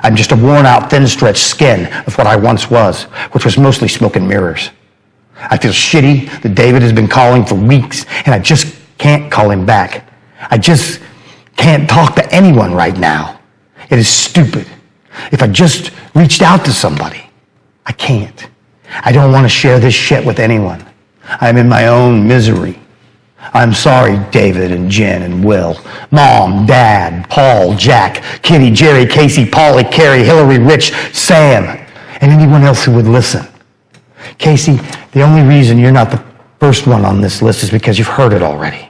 I'm just a worn-out, thin-stretched skin of what I once was, which was mostly smoke and mirrors. I feel shitty that David has been calling for weeks, and I just can't call him back. I just can't talk to anyone right now. It is stupid. If I just reached out to somebody, I can't. I don't want to share this shit with anyone. I'm in my own misery. I'm sorry, David and Jen and Will, Mom, Dad, Paul, Jack, Kitty, Jerry, Casey, Polly, Carrie, Hillary, Rich, Sam, and anyone else who would listen. Casey, the only reason you're not the first one on this list is because you've heard it already.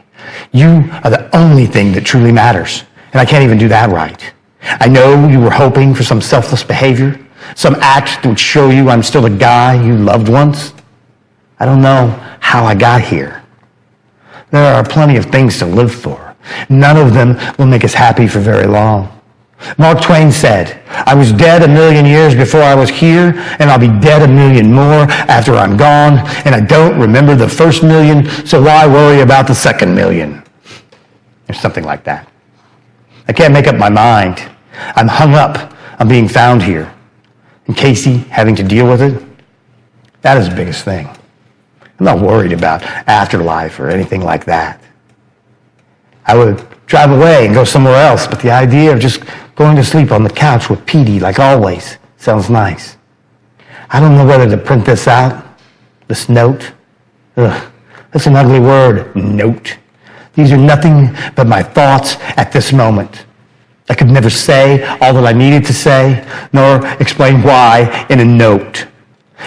You are the only thing that truly matters, and I can't even do that right. I know you were hoping for some selfless behavior, some act that would show you I'm still the guy you loved once. I don't know how I got here. There are plenty of things to live for. None of them will make us happy for very long. Mark Twain said, I was dead 1,000,000 years before I was here, and I'll be dead 1,000,000 more after I'm gone, and I don't remember the first 1,000,000, so why worry about the second 1,000,000? Or something like that. I can't make up my mind. I'm hung up on being found here. And Casey having to deal with it, that is the biggest thing. I'm not worried about afterlife or anything like that. I would drive away and go somewhere else, but the idea of just going to sleep on the couch with Petey, like always, sounds nice. I don't know whether to print this out, this note. Ugh, that's an ugly word, note. These are nothing but my thoughts at this moment. I could never say all that I needed to say, nor explain why in a note.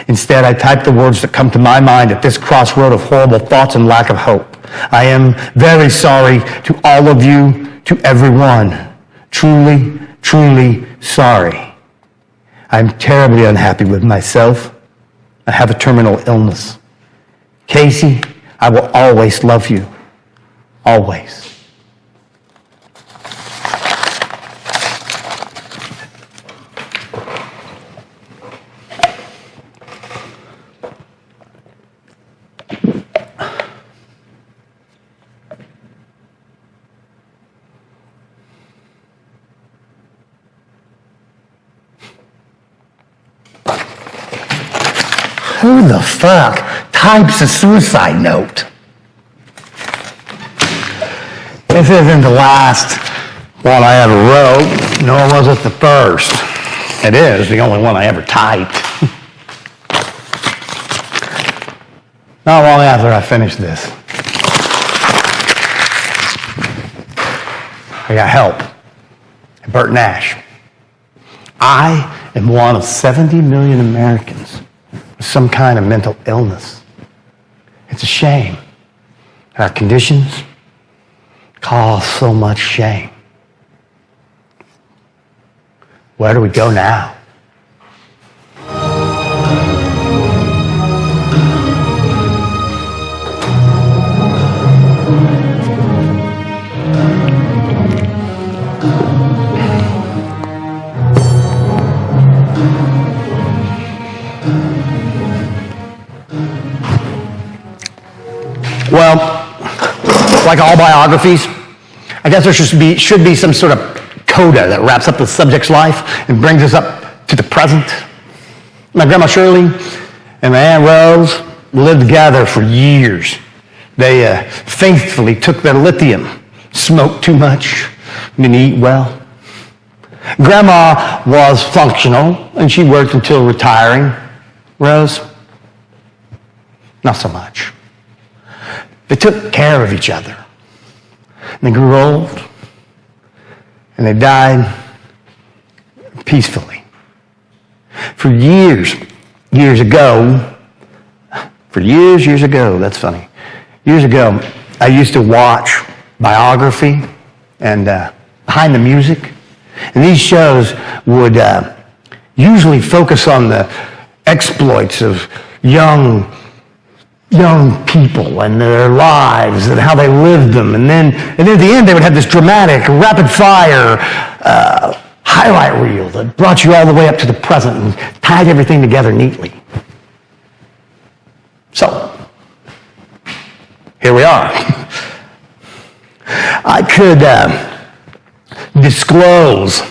Instead, I type the words that come to my mind at this crossroad of horrible thoughts and lack of hope. I am very sorry to all of you, to everyone. Truly, truly sorry. I'm terribly unhappy with myself. I have a terminal illness. Casey, I will always love you. Always. Who the fuck types a suicide note? This isn't the last one I ever wrote, nor was it the first. It is the only one I ever typed. Not long after I finished this, I got help at Burt Nash. I am one of 70 million Americans with some kind of mental illness. It's a shame. Our conditions cause so much shame. Where do we go now? Well, like all biographies, I guess there should be some sort of coda that wraps up the subject's life and brings us up to the present. My grandma Shirley and my Aunt Rose lived together for years. They faithfully took their lithium, smoked too much, didn't eat well. Grandma was functional, and she worked until retiring. Rose, not so much. They took care of each other. And they grew old, and they died peacefully. For years ago, that's funny. Years ago, I used to watch biography and Behind the Music. And these shows would usually focus on the exploits of young people and their lives and how they lived them. And then at the end, they would have this dramatic, rapid-fire highlight reel that brought you all the way up to the present and tied everything together neatly. So, here we are. I could disclose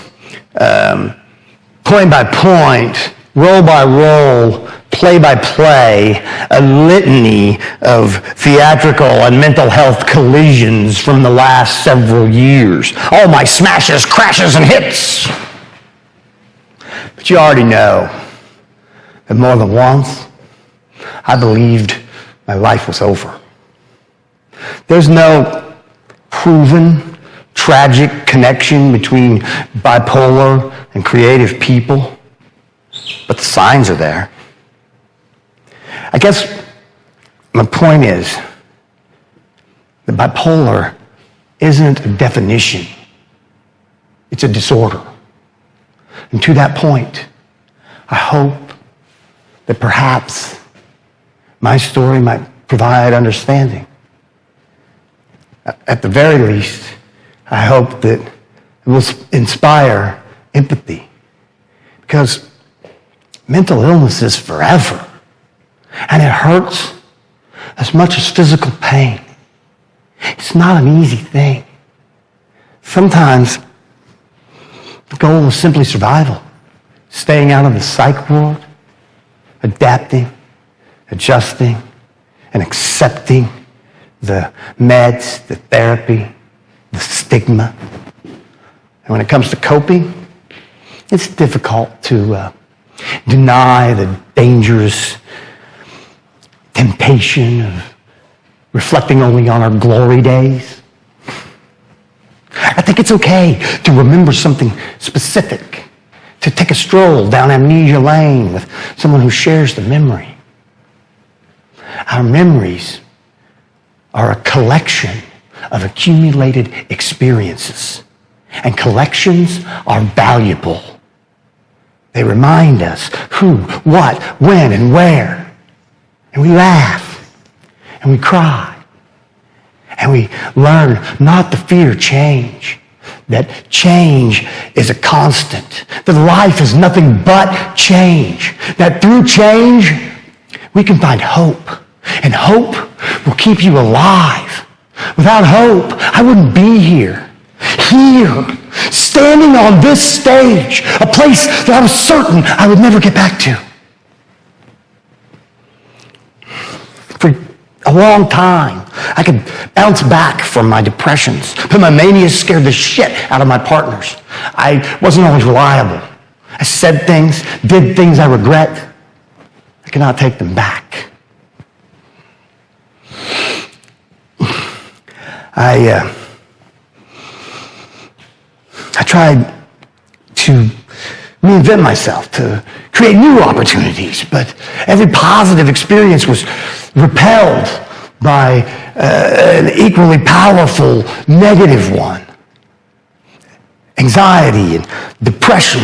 point by point, roll by roll, play by play, a litany of theatrical and mental health collisions from the last several years. All my smashes, crashes, and hits. But you already know that more than once, I believed my life was over. There's no proven tragic connection between bipolar and creative people, but the signs are there. I guess my point is that bipolar isn't a definition. It's a disorder. And to that point, I hope that perhaps my story might provide understanding. At the very least, I hope that it will inspire empathy. Because mental illness is forever. And it hurts as much as physical pain. It's not an easy thing. Sometimes the goal is simply survival, staying out of the psych world, adapting, adjusting, and accepting the meds, the therapy, stigma. And when it comes to coping, it's difficult to deny the dangerous temptation of reflecting only on our glory days. I think it's okay to remember something specific, to take a stroll down amnesia lane with someone who shares the memory. Our memories are a collection of accumulated experiences, and collections are valuable. They remind us who, what, when, and where. And we laugh, and we cry, and we learn not to fear change, that change is a constant, that life is nothing but change, that through change we can find hope, and hope will keep you alive. Without hope, I wouldn't be here, standing on this stage, a place that I was certain I would never get back to. For a long time, I could bounce back from my depressions, but my mania scared the shit out of my partners. I wasn't always reliable. I said things, did things I regret. I cannot take them back. I tried to reinvent myself, to create new opportunities, but every positive experience was repelled by an equally powerful negative one. Anxiety and depression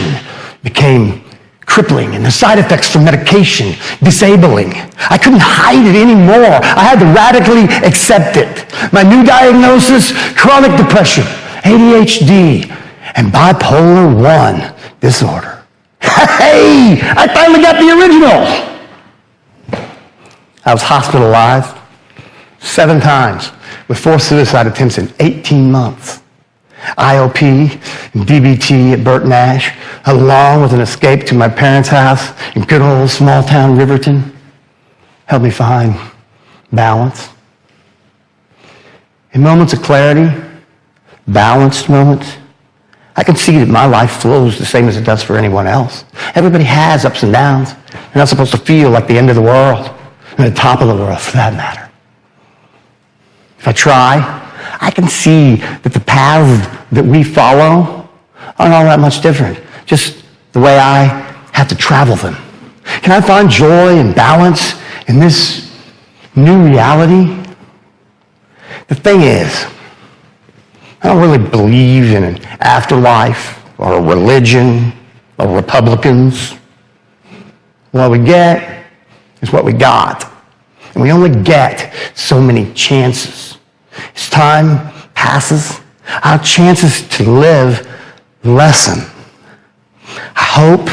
became crippling, and the side effects from medication disabling. I couldn't hide it anymore. I had to radically accept it. My new diagnosis, chronic depression, ADHD, and bipolar 1 disorder. Hey, I finally got the original. I was hospitalized 7 times with 4 suicide attempts in 18 months. IOP and DBT at Burt Nash, along with an escape to my parents' house in good old small town Riverton, helped me find balance. In moments of clarity, balanced moments, I can see that my life flows the same as it does for anyone else. Everybody has ups and downs. They're not supposed to feel like the end of the world, and the top of the world for that matter. If I try, I can see that the paths that we follow aren't all that much different, just the way I have to travel them. Can I find joy and balance in this new reality? The thing is, I don't really believe in an afterlife or a religion or Republicans. What we get is what we got. And we only get so many chances. As time passes, our chances to live lessen. I hope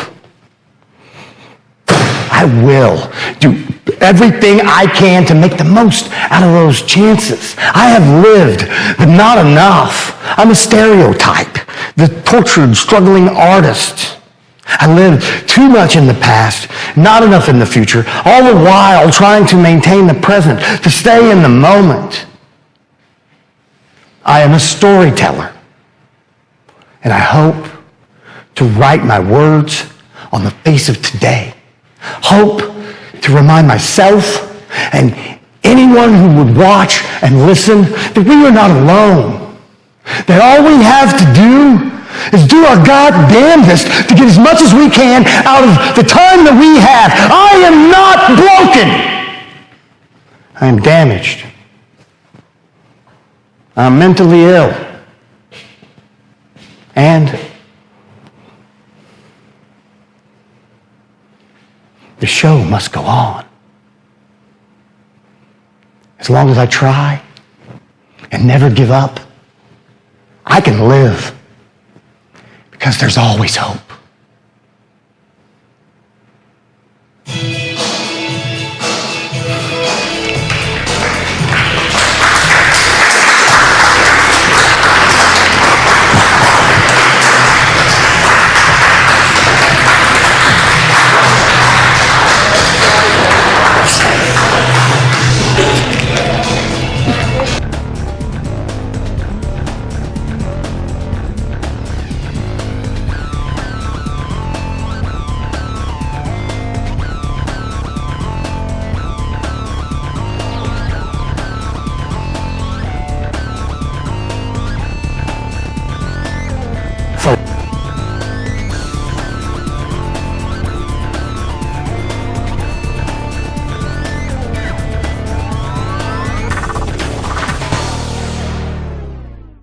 I will do everything I can to make the most out of those chances. I have lived, but not enough. I'm a stereotype, the tortured, struggling artist. I lived too much in the past, not enough in the future, all the while trying to maintain the present, to stay in the moment. I am a storyteller, and I hope to write my words on the face of today. Hope to remind myself and anyone who would watch and listen that we are not alone. That all we have to do is do our goddamnedest to get as much as we can out of the time that we have. I am not broken. I am damaged. I'm mentally ill. And the show must go on. As long as I try and never give up, I can live because there's always hope.